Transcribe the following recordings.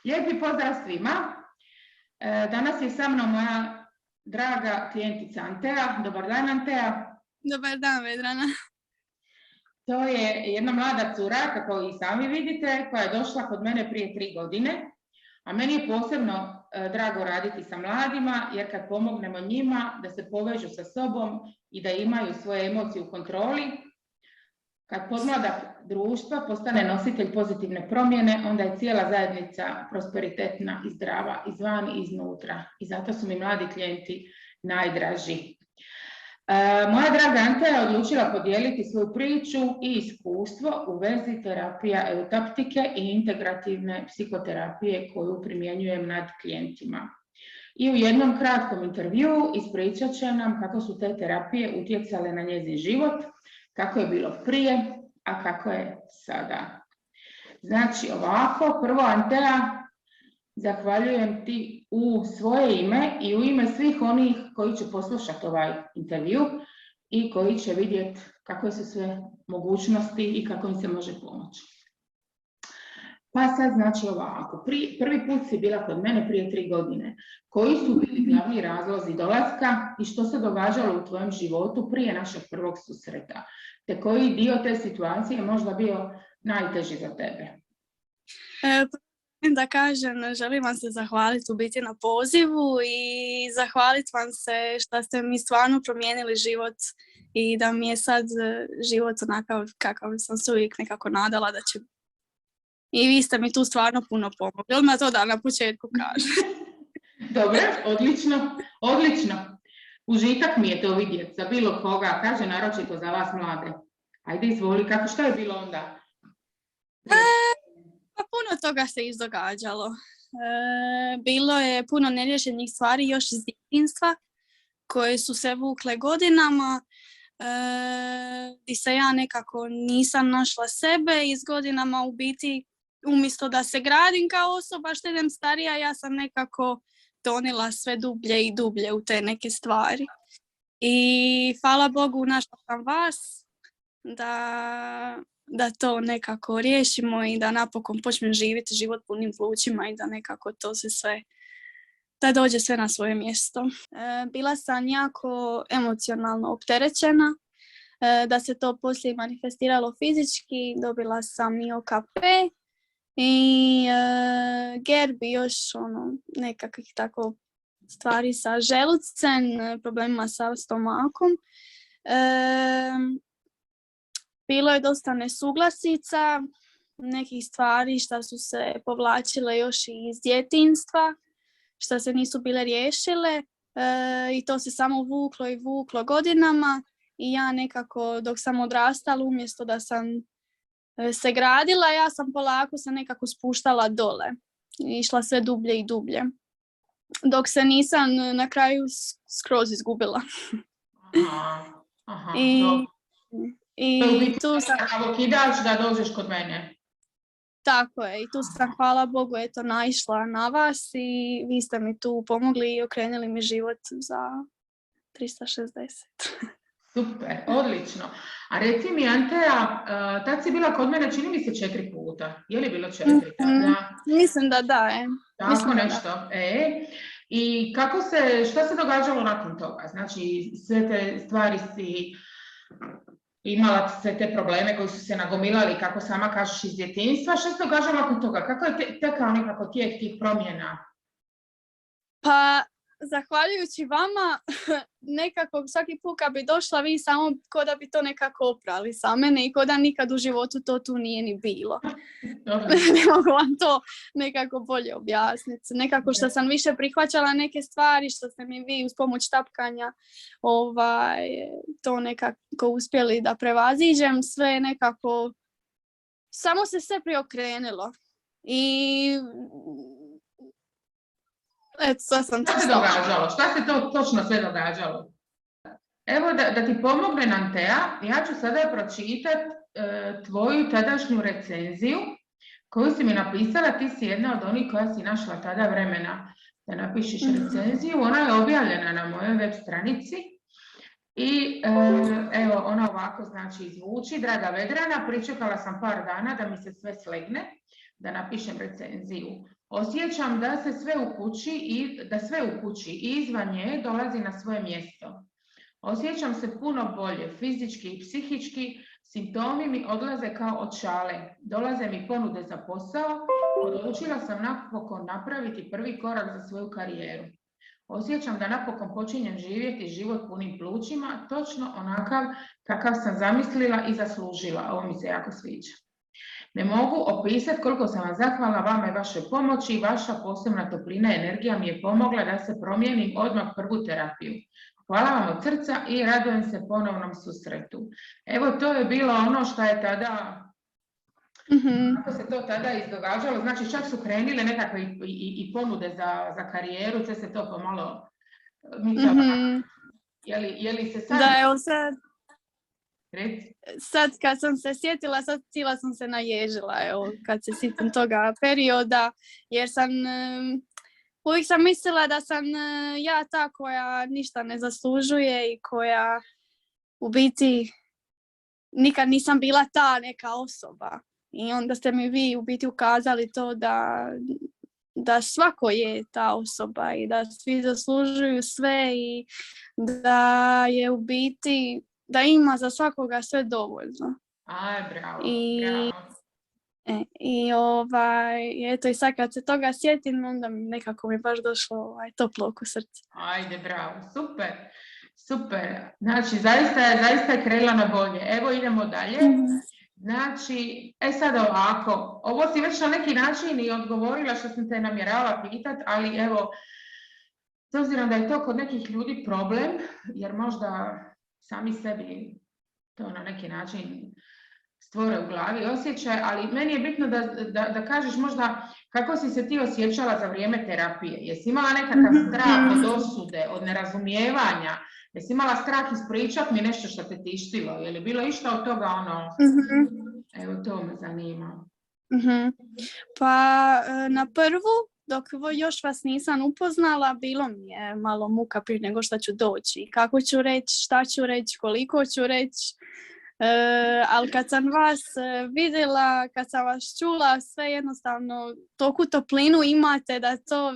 Lijepi pozdrav svima. Danas je sa mnom moja draga klijentica Antea. Dobar dan, Antea. Dobar dan, Vedrana. To je jedna mlada cura, kako i sami vidite, koja je došla kod mene prije 3 godine. A meni je posebno drago raditi sa mladima, jer kad pomognemo njima da se povežu sa sobom i da imaju svoje emocije u kontroli, kad podmladak društva postane nositelj pozitivne promjene, onda je cijela zajednica prosperitetna i zdrava, izvan i iznutra. I zato su mi mladi klijenti najdraži. Moja draga Antea je odlučila podijeliti svoju priču i iskustvo u vezi terapija eutaptike i integrativne psihoterapije koju primjenjujem nad klijentima. I u jednom kratkom intervjuu ispričat će nam kako su te terapije utjecale na njezin život, kako je bilo prije, a kako je sada. Znači ovako, prvo Antea, zahvaljujem ti u svoje ime i u ime svih onih koji će poslušati ovaj intervju i koji će vidjeti kakve su sve mogućnosti i kako im se može pomoći. Pa sad znači ovako, prvi put si bila kod mene prije 3 godine. Koji su bili glavni razlozi dolaska i što se događalo u tvojem životu prije našeg prvog susreta? Te koji dio te situacije je možda bio najteži za tebe? Da kažem, želim vam se zahvaliti u biti na pozivu i zahvaliti vam se što ste mi stvarno promijenili život i da mi je sad život onakav kakav sam se uvijek nekako nadala da će. I vi ste mi tu stvarno puno pomogli. Odmah to da na početku kažem. Dobro, odlično. Užitak mi je to vidjeti za bilo koga, kaže naročito za vas mlade. Ajde izvoli, što je bilo onda? Pa puno toga se izdogađalo. Bilo je puno neriješenih stvari još iz djetinjstva koje su se vukle godinama i se ja nekako nisam našla sebe i s godinama u biti umjesto da se gradim kao osoba što idem starija, ja sam nekako tonila sve dublje i dublje u te neke stvari. I hvala Bogu našla sam vas da to nekako riješimo i da napokon počnem živjeti život punim plućima i da nekako to se sve, da dođe sve na svoje mjesto. Bila sam jako emocionalno opterećena, da se to poslije manifestiralo fizički, dobila sam i OKP i GERB i još nekakvih tako stvari sa želucem, problemima sa stomakom. Bilo je dosta nesuglasica, nekih stvari što su se povlačile još iz djetinjstva, što se nisu bile riješile i to se samo vuklo i vuklo godinama i ja nekako dok sam odrastala umjesto da sam se gradila, ja sam polako se nekako spuštala dole i išla sve dublje i dublje. Dok se nisam na kraju skroz izgubila. Aha, I tu sam kidaš da dođeš kod mene. Tako je, i tu sam, hvala Bogu, naišla na vas i vi ste mi tu pomogli i okrenuli mi život za 360. Super, odlično. A reci mi, Antea, tad si bila kod mene, čini mi se 4 puta. Je li bilo 4 tada? Mislim da da, je. Tako nešto. I šta se događalo nakon toga? Znači, sve te stvari si imala sve te probleme koji su se nagomilali, kako sama kažeš, iz djetinjstva. Što se događalo nakon toga? Kako je tekao nekako tijek tih promjena? Pa, zahvaljujući vama, nekako svaki put kad bi došla vi samo ko da bi to nekako oprali sa mene i ko da nikad u životu to tu nije ni bilo. Ne mogu vam to nekako bolje objasniti. Nekako što sam više prihvaćala neke stvari, što ste mi vi uz pomoć tapkanja to nekako uspjeli da prevaziđem, sve nekako samo se sve preokrenilo. I šta se događalo? Šta se to točno sve događalo? Evo da ti pomogne Antea, ja ću sada pročitati tvoju tadašnju recenziju koju si mi napisala. Ti si jedna od onih koja si našla tada vremena da napišeš recenziju. Ona je objavljena na mojoj web stranici i evo ona ovako znači zvuči. Draga Vedrana, pričekala sam par dana da mi se sve slegne, da napišem recenziju. Osjećam da se sve u kući i izvan nje dolazi na svoje mjesto. Osjećam se puno bolje, fizički i psihički, simptomi mi odlaze kao od šale, dolaze mi ponude za posao, odlučila sam napokon napraviti prvi korak za svoju karijeru. Osjećam da napokon počinjem živjeti život punim plućima, točno onakav kakav sam zamislila i zaslužila. Ovo mi se jako sviđa. Ne mogu opisati koliko sam vam zahvalna vama i vaše pomoći, vaša posebna toplina i energija mi je pomogla da se promijenim odmah prvu terapiju. Hvala vam od srca i radujem se ponovnom susretu. Evo, to je bilo ono što je tada, kako se to tada izdogađalo. Znači, čak su krenile nekakve i ponude za karijeru, će se to pomalo je li se sad... Da, evo sad kad sam se sjetila, sad cijela sam se naježila, evo, kad se sjetim toga perioda, jer uvijek sam mislila da sam ja ta koja ništa ne zaslužuje i koja u biti nikad nisam bila ta neka osoba. I onda ste mi vi u biti ukazali to da svako je ta osoba i da svi zaslužuju sve i da je u biti, da ima za svakoga sve dovoljno. Aj, bravo, Eto, i sad kad se toga sjetim, onda nekako mi baš došlo toplo oko srca. Ajde, bravo, super. Znači, zaista je krenula na bolje. Evo, idemo dalje. Znači, sad ovako, ovo si već na neki način i odgovorila što sam te namjeravala pitati, ali evo, s obzirom da je to kod nekih ljudi problem, jer možda sami sebi to na neki način stvore u glavi osjećaj, ali meni je bitno da kažeš možda kako si se ti osjećala za vrijeme terapije. Jesi imala nekakav strah od osude, od nerazumijevanja? Jesi imala strah ispričat mi nešto što te tištilo? Je li bilo išta od toga Evo, to me zanima. Pa na prvu, dok još vas nisam upoznala, bilo mi je malo muka prije nego što ću doći. Kako ću reći, šta ću reći, koliko ću reći. Ali kad sam vas vidjela, kad sam vas čula, sve jednostavno toku toplinu imate da to...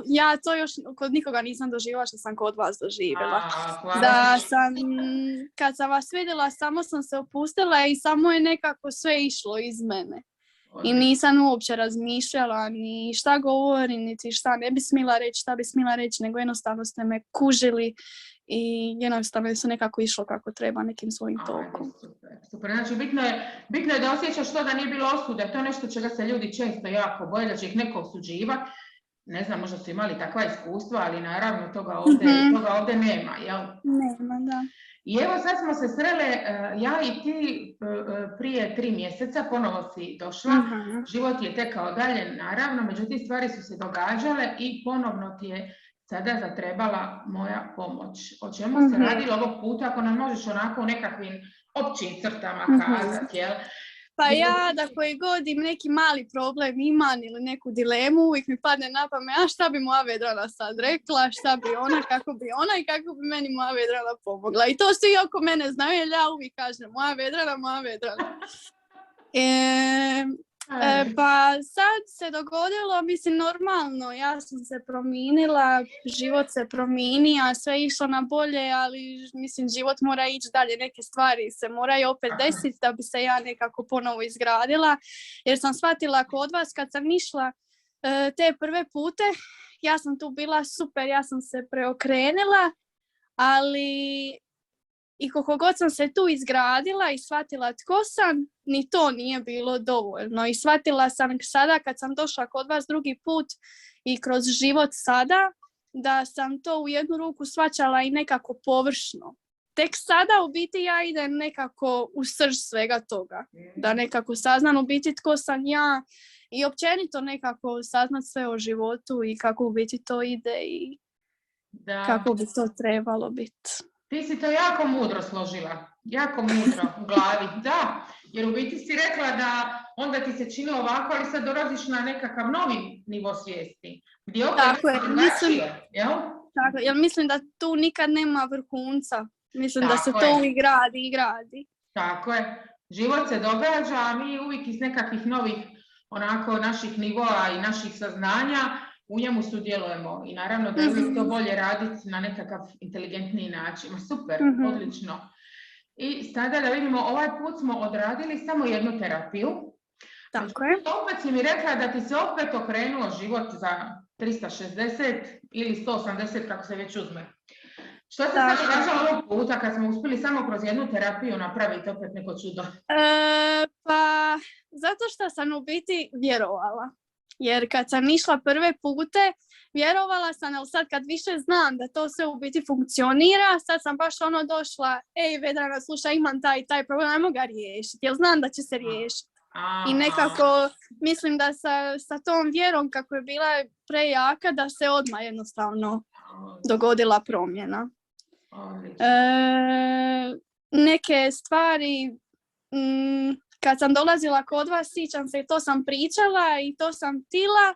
Ja to još kod nikoga nisam doživjela što sam kod vas doživjela. Kad sam vas vidjela, samo sam se opustila i samo je nekako sve išlo iz mene. I nisam uopće razmišljala ni šta govorim, niti šta ne bi smjela reći, šta bi smjela reći, nego jednostavno ste me kužili i jednostavno se nekako išlo kako treba nekim svojim tokom. Super. Znači, bitno je da osjećaš to da nije bilo osude. To je nešto čega se ljudi često jako boje, da će ih neko osuđivati. Ne znam, možda su imali takva iskustva, ali naravno toga ovdje nema, jel? Nema, da. I evo sad smo se srele, ja i ti prije 3 mjeseca, ponovo si došla, život je tekao dalje, naravno, međutim stvari su se događale i ponovno ti je sada zatrebala moja pomoć. O čemu se radilo ovog puta, ako nam možeš onako u nekakvim općim crtama kazati, jel? Pa ja da koji god im neki mali problem imam ili neku dilemu, uvijek mi padne na pamet, a šta bi moja Vedrana sad rekla, šta bi ona, kako bi ona i kako bi meni moja Vedrana pomogla. I to svi oko mene znaju, jer ja uvijek kažem moja Vedrana. Pa sad se dogodilo, mislim, normalno, ja sam se promijenila, život se promijenio, sve išlo na bolje, ali mislim, život mora ići dalje, neke stvari se moraju opet desiti da bi se ja nekako ponovo izgradila, jer sam shvatila kod vas kad sam išla te prve pute, ja sam tu bila super, ja sam se preokrenula, ali i koliko god sam se tu izgradila i shvatila tko sam, ni to nije bilo dovoljno. I shvatila sam sada kad sam došla kod vas drugi put i kroz život sada, da sam to u jednu ruku shvaćala i nekako površno. Tek sada u biti ja idem nekako u srž svega toga. Da nekako saznam u biti tko sam ja i općenito nekako saznat sve o životu i kako u biti to ide i kako bi to trebalo biti. Ti si to jako mudro složila, jako mudro u glavi, da, jer u biti si rekla da onda ti se čini ovako, ali sad dolaziš na nekakav novi nivo svijesti, gdje opet drugačije, jel? Tako, jer mislim da tu nikad nema vrhunca, mislim da se to uvijek gradi i gradi. Tako je, život se događa, a mi uvijek iz nekakvih novih onako naših nivoa i naših saznanja, u njemu sudjelujemo i naravno da je uvijek to bolje raditi na nekakav inteligentniji način. Super, odlično. I sada da vidimo, ovaj put smo odradili samo jednu terapiju. Tako je. Opet si mi rekla da ti se opet okrenuo život za 360 ili 180, kako se već uzme. Što se sad događalo ovog puta kad smo uspjeli samo kroz jednu terapiju napraviti opet neko čudo? Pa, zato što sam u biti vjerovala. Jer kad sam išla prve pute, vjerovala sam, ali sad kad više znam da to sve u biti funkcionira, sad sam baš došla, Vedrana, slušaj, imam taj problem, ajmo ga riješiti, jer znam da će se riješiti. I nekako mislim da sa tom vjerom kako je bila prejaka, da se odmah jednostavno dogodila promjena. Neke stvari, kad sam dolazila kod vas, sjećam se, to sam pričala i to sam htjela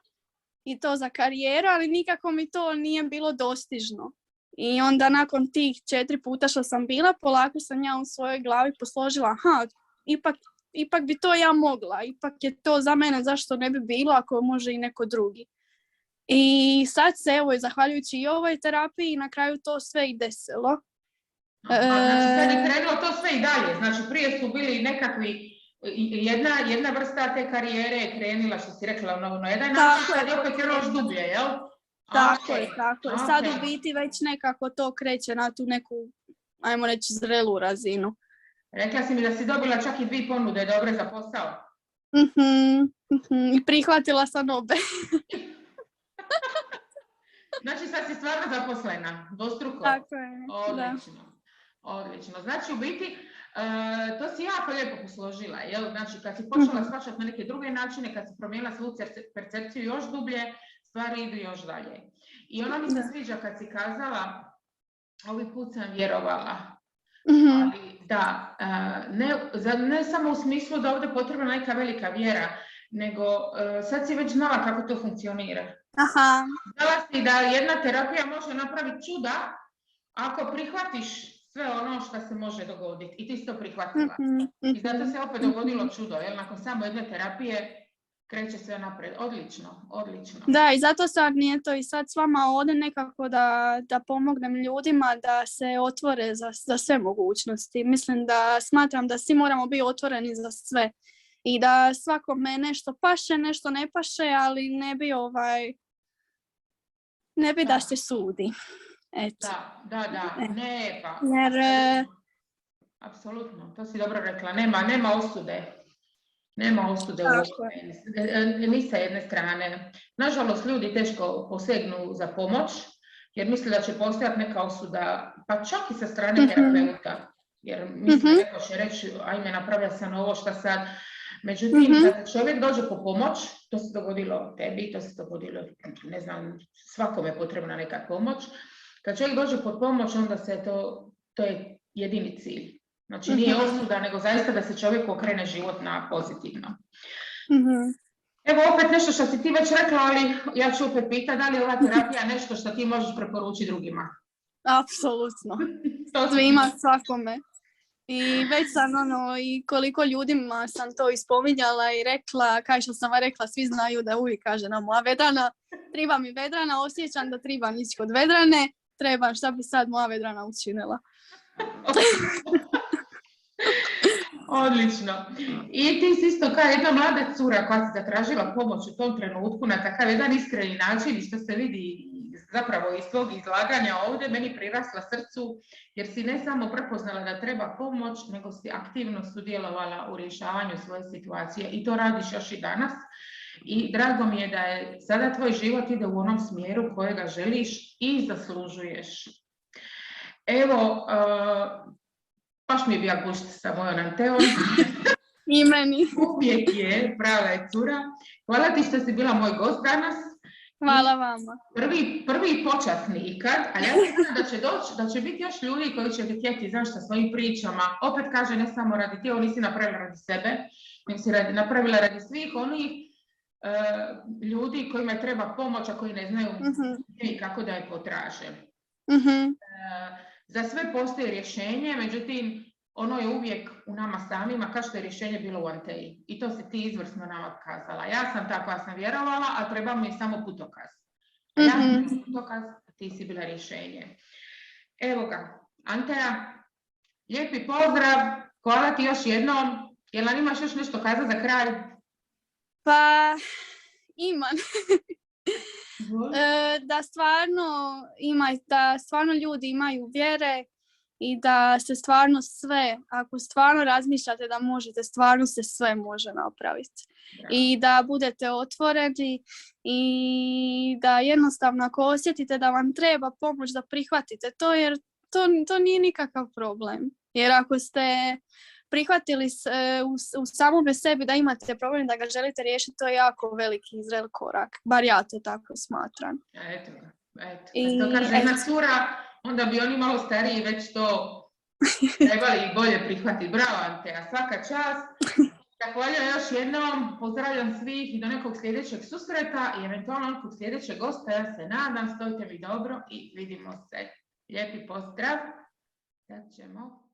i to za karijeru, ali nikako mi to nije bilo dostižno. I onda nakon tih 4 puta što sam bila, polako sam ja u svojoj glavi posložila, ipak bi to ja mogla, ipak je to za mene, zašto ne bi bilo ako može i neko drugi. I sad se, evo, zahvaljujući i ovoj terapiji, na kraju to sve i desilo. Znači, sad je krenulo to sve i dalje. Znači, prije su bili nekakvi, jedna vrsta te karijere je krenila, što si rekla, na jedan način, sad je opet još dublje, jel? Tako je. Sad u biti već nekako to kreće na tu neku, ajmo reći, zrelu razinu. Rekla si mi da si dobila čak i 2 ponude dobre za posao. I prihvatila sam obe. Znači sad si stvarno zaposlena, dvostruko. Tako je, Odlično. Znači u biti to si jako lijepo posložila, jel? Znači kad si počela shvaćati na neke druge načine, kad si promijenila svoju percepciju još dublje, stvari idu još dalje. I ono mi se sviđa kad si kazala, ovaj put sam vjerovala. Ali da, ne samo u smislu da ovdje potrebna neka velika vjera, nego sad si već znala kako to funkcionira. Znala si da jedna terapija može napraviti čuda ako prihvatiš sve ono što se može dogoditi. I ti si to prihvatila. I zato se opet dogodilo čudo, jer nakon samo jedne terapije kreće sve napred. Odlično. Da, i zato sad nije to i sad s vama ovdje nekako da pomognem ljudima da se otvore za sve mogućnosti. Mislim da smatram da svi moramo biti otvoreni za sve. I da svakome nešto paše, nešto ne paše, ali ne bi da se sudi. Eto. Da. Ne, pa. Apsolutno, to si dobro rekla. Nema osude. Nema osude ni sa jedne strane. Nažalost, ljudi teško posegnu za pomoć, jer misle da će postojati neka osuda, pa čak i sa strane terapeuta. Jer mislim, neko će reći, ajme, napravlja sam ovo, šta sad. Međutim, kada čovjek dođe po pomoć, to se dogodilo tebi, to se dogodilo, ne znam, svakome je potrebna neka pomoć. Kad čovjek dođe po pomoć, onda se to je jedini cilj. Znači nije osuda, nego zaista da se čovjek okrene život na pozitivno. Evo opet nešto što si ti već rekla, ali ja ću opet pitati, da li je ova terapija nešto što ti možeš preporučiti drugima? Apsolutno. Svima, svakome. I već sam i koliko ljudima sam to ispominjala i rekla, kao što sam vam rekla, svi znaju da uvijek kaže nam, moja Vedrana, treba mi Vedrana, osjećam da trebam ići kod Vedrane, trebam, šta bi sad moja Vedrana učinila. Odlično. I ti si isto kao jedna mlada cura koja si zatražila pomoć u tom trenutku na takav jedan iskreni način, i što se vidi zapravo iz tvog izlaganja ovdje, meni prirasla srcu, jer si ne samo prepoznala da treba pomoć, nego si aktivno sudjelovala u rješavanju svoje situacije i to radiš još i danas. I drago mi je da je sada tvoj život ide u onom smjeru kojega želiš i zaslužuješ. Evo, baš mi je bija gušt sa mojom Anteom. I meni. Uvijek je, prava je cura. Hvala ti što si bila moj gost danas. Hvala vama. Prvi počasni ikad, a ja znam da će biti još ljudi koji će te htjeti, znaš, sa svojim pričama. Opet kaže, ne samo radi ti, ovo nisi napravila radi sebe, nego si napravila radi svih onih ljudi kojima treba pomoć, a koji ne znaju kako da je potraže. Za sve postoji rješenje, međutim, ono je uvijek u nama samima, kao što je rješenje bilo u Anteji. I to si ti izvrsno nama kazala. Ja sam ta koja sam vjerovala, a treba mi samo putokaz. A ja sam bila putokaz, a ti si bila rješenje. Evo ga, Anteja, lijepi pozdrav, hvala ti još jednom. Jel nam imaš još nešto kazati za kraj? Pa, imam. Da stvarno ljudi imaju vjere i da se stvarno sve, ako stvarno razmišljate da možete, stvarno se sve može napraviti. I da budete otvoreni i da jednostavno ako osjetite da vam treba pomoć da prihvatite to, jer to nije nikakav problem. Jer ako ste prihvatili u samome sebi da imate problem, da ga želite riješiti, to je jako veliki i zrel korak. Bar ja to tako smatram. Eto. To kaže jedna cura, onda bi oni malo stariji već to trebali bolje prihvatiti. Bravo, Anteja, svaka čast. Zahvaljujem još jednom, pozdravljam svih i do nekog sljedećeg susreta i eventualno nekog sljedećeg gosta. Ja se nadam, stojite mi dobro i vidimo se. Lijepi pozdrav. Sad ćemo...